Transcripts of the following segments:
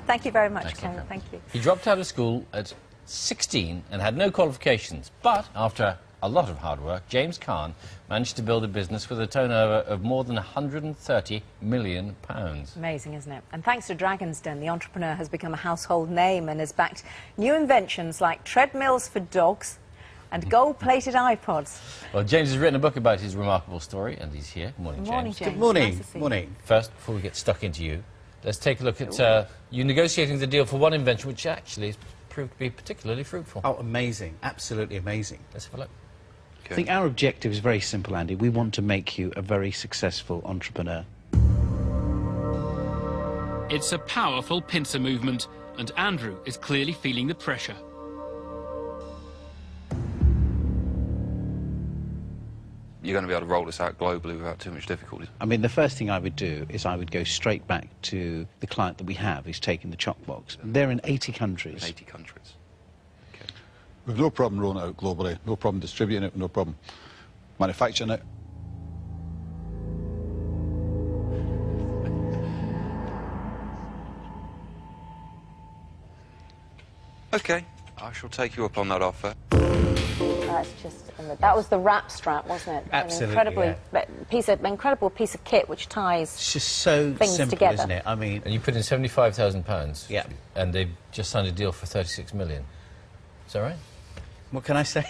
Thank you very much, Excellent. Ken. Thank you. He dropped out of school at 16 and had no qualifications, but after a lot of hard work, James Caan managed to build a business with a turnover of more than £130 million. Amazing, isn't it? And thanks to Dragon's Den, the entrepreneur has become a household name and has backed new inventions like treadmills for dogs and gold-plated iPods. Well, James has written a book about his remarkable story, and he's here. Good morning, Good morning, James. James. Good morning. Nice to see you. Morning. First, before we get stuck into you, let's take a look at you negotiating the deal for one invention, which actually has proved to be particularly fruitful. Oh, amazing. Absolutely amazing. Let's have a look. I think our objective is very simple, Andy. We want to make you a very successful entrepreneur. It's a powerful pincer movement, and Andrew is clearly feeling the pressure. You're going to be able to roll this out globally without too much difficulty. I mean, the first thing I would do is I would go straight back to the client that we have who's taken the chalk box. They're in 80 countries. 80 countries. Okay. We've no problem rolling it out globally, no problem distributing it, no problem manufacturing it. Okay, I shall take you up on that offer. That's just, that was the wrap strap, wasn't it? Absolutely, An incredible piece of kit which ties It's just so things simple, together. isn't it? I mean, And you put in £75,000. Yeah. And they've just signed a deal for £36 million. Is that right? what can I say?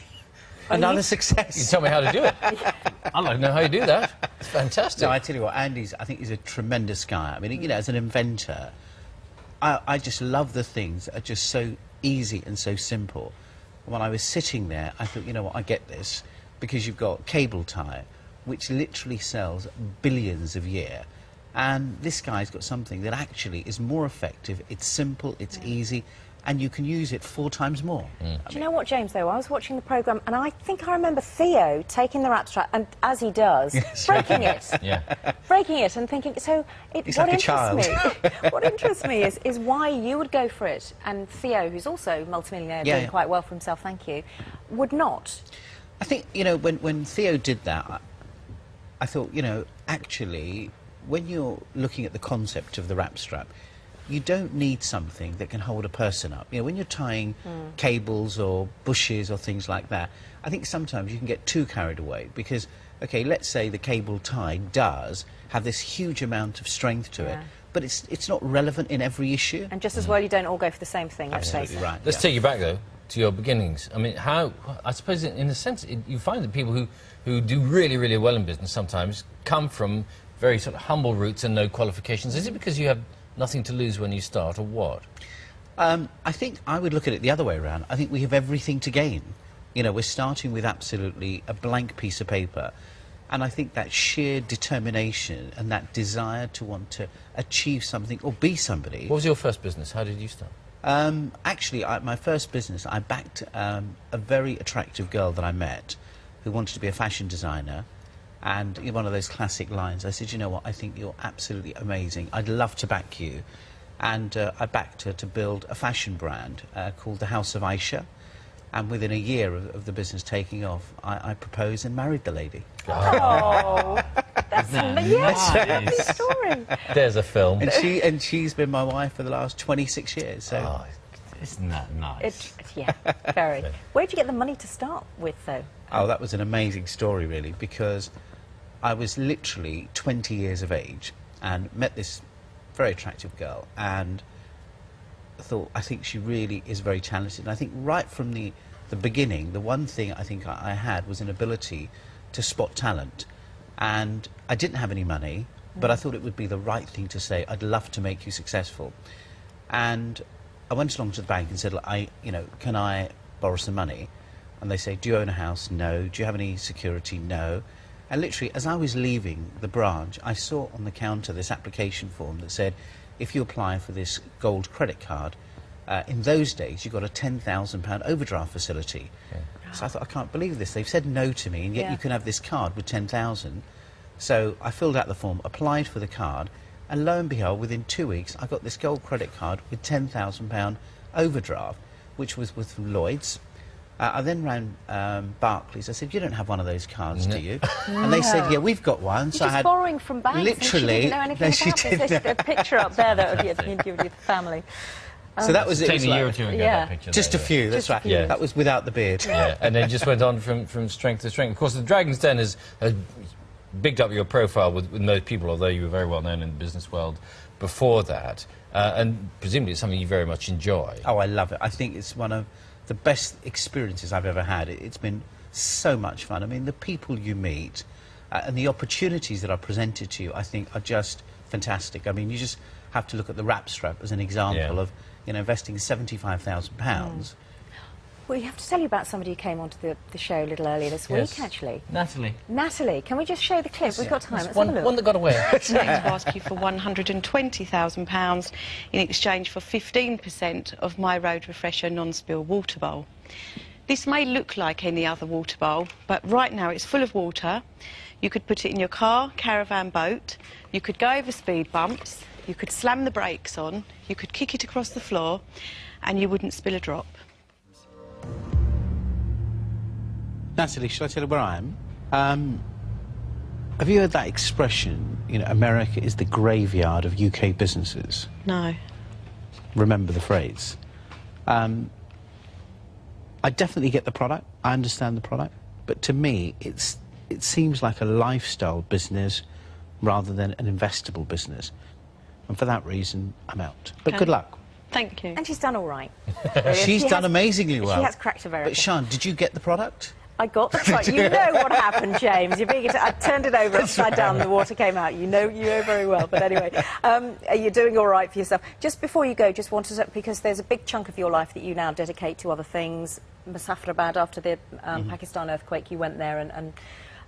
Another You success. tell me how to do it. I'd like to know how you do that. It's fantastic. No, I tell you what, I think he's a tremendous guy. I mean, you know, as an inventor, I just love the things that are just so easy and so simple. When I was sitting there, I thought, you know what, I get this, because you've got cable tie, which literally sells billions a year, and this guy's got something that actually is more effective, it's simple, it's easy, and you can use it 4 times more. Do you know what, James, though? I was watching the programme and I think I remember Theo taking the wrap strap and, as he does, breaking it. Yeah. Breaking it and thinking, so He's what like a interests child. me, what interests me is why you would go for it and Theo, who's also multimillionaire, doing quite well for himself, thank you, would not. I think, you know, when Theo did that, I thought, you know, actually, when you're looking at the concept of the wrap strap, you don't need something that can hold a person up. You know, when you're tying cables or bushes or things like that, I think sometimes you can get too carried away because, okay, let's say the cable tie does have this huge amount of strength to it, but it's not relevant in every issue. And just as well you don't all go for the same thing, let's face Absolutely it. right. Let's take you back, though, to your beginnings. I mean, I suppose in a sense, you find that people who do really, really well in business sometimes come from very sort of humble roots and no qualifications. Is it because you have nothing to lose when you start, or what? I think I would look at it the other way around. I think we have everything to gain. You know, we're starting with absolutely a blank piece of paper. And I think that sheer determination and that desire to want to achieve something or be somebody... What was your first business? How did you start? Actually, my first business, I backed a very attractive girl that I met who wanted to be a fashion designer. And in one of those classic lines, I said, you know what, I think you're absolutely amazing. I'd love to back you. And I backed her to build a fashion brand called the House of Aisha. And within a year of the business taking off, I proposed and married the lady. Oh, that's a lovely story. There's a film. And she's been my wife for the last 26 years. So. Oh, isn't that nice? Yeah, very. Where'd you get the money to start with, though? Oh, that was an amazing story, really, because I was literally 20 years of age and met this very attractive girl and thought, I think she really is very talented. And I think right from the beginning, the one thing I think I had was an ability to spot talent. And I didn't have any money, but I thought it would be the right thing to say, I'd love to make you successful. And I went along to the bank and said, look, can I borrow some money? And they say, do you own a house? No. Do you have any security? No. And literally, as I was leaving the branch, I saw on the counter this application form that said, if you apply for this gold credit card, in those days, you got a £10,000 overdraft facility. Okay. So I thought, I can't believe this. They've said no to me, and yet you can have this card with 10,000. So I filled out the form, applied for the card, and lo and behold, within 2 weeks, I got this gold credit card with £10,000 overdraft, which was with Lloyd's. I then rang Barclays. I said, "You don't have one of those cards, do you?" And they said, "Yeah, we've got one." You're just borrowing from banks. literally. And she didn't know anything about. There's a picture up there that you give with the family. So that was it. Taking a year or two ago, that picture. Just a few, that's right. Yeah. That was without the beard. Yeah, and then just went on from strength to strength. Of course, the Dragon's Den has bigged up your profile with most people, although you were very well known in the business world before that. And presumably it's something you very much enjoy. Oh, I love it. I think it's one of the best experiences I've ever had. It's been so much fun. I mean, the people you meet and the opportunities that are presented to you, I think, are just fantastic. I mean, you just have to look at the Rap Strap as an example of, you know, investing £75,000. Well, you have to tell you about somebody who came onto the show a little earlier this week, actually. Natalie. Natalie, can we just show the clip? We've got time. Let's have a look. One that got away. To ask you for £120,000 in exchange for 15% of my Road Refresher non-spill water bowl. This may look like any other water bowl, but right now it's full of water. You could put it in your car, caravan, boat. You could go over speed bumps. You could slam the brakes on. You could kick it across the floor, and you wouldn't spill a drop. Natalie, shall I tell you where I am? Have you heard that expression, you know, America is the graveyard of UK businesses? No. Remember the phrase. I definitely get the product, I understand the product, but to me it seems like a lifestyle business rather than an investable business. And for that reason, I'm out. But good luck. Thank you. And she's done all right. She's done amazingly well. She has cracked America. But Sian, did you get the product? I got the product. You know what happened, James. I turned it over upside down, the water came out. You know very well. But anyway, you're doing all right for yourself. Just before you go, just wanted to, because there's a big chunk of your life that you now dedicate to other things. Muzaffarabad, after the Pakistan earthquake, you went there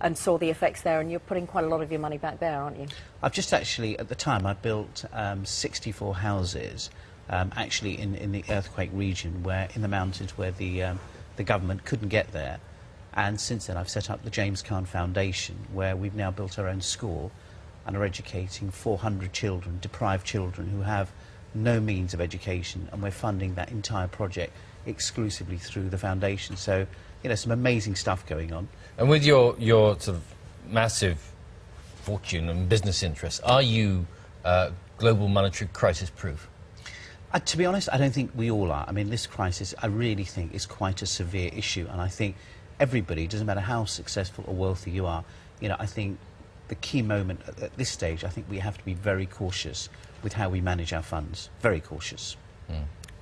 and saw the effects there, and you're putting quite a lot of your money back there, aren't you? I've just actually, at the time, I built 64 houses, actually in the earthquake region, where in the mountains where the government couldn't get there. And since then, I've set up the James Caan Foundation, where we've now built our own school and are educating 400 children, deprived children, who have no means of education, and we're funding that entire project exclusively through the foundation. So, you know, some amazing stuff going on. And with your sort of massive fortune and business interests, are you global monetary crisis proof? To be honest, I don't think we all are. I mean, this crisis, I really think, is quite a severe issue, and I think everybody, doesn't matter how successful or wealthy you are, you know, I think the key moment at this stage, I think we have to be very cautious with how we manage our funds. Very cautious.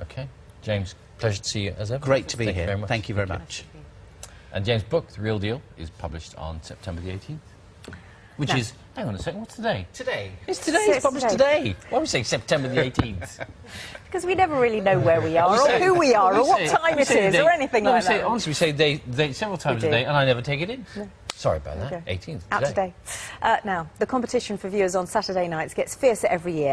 OK. James, pleasure to see you as ever. Great to be here. Very much. Thank you very much. And James' book, The Real Deal, is published on September the 18th. Which is... Hang on a second, what's today? Today. It's today, it's published today. Why do we say September the 18th? Because we never really know where we are, or who we are, or what time it is, or anything like that. Honestly, we say date several times a day, and I never take it in. No. Sorry about that. Okay. 18th. Out today. Now, the competition for viewers on Saturday nights gets fiercer every year.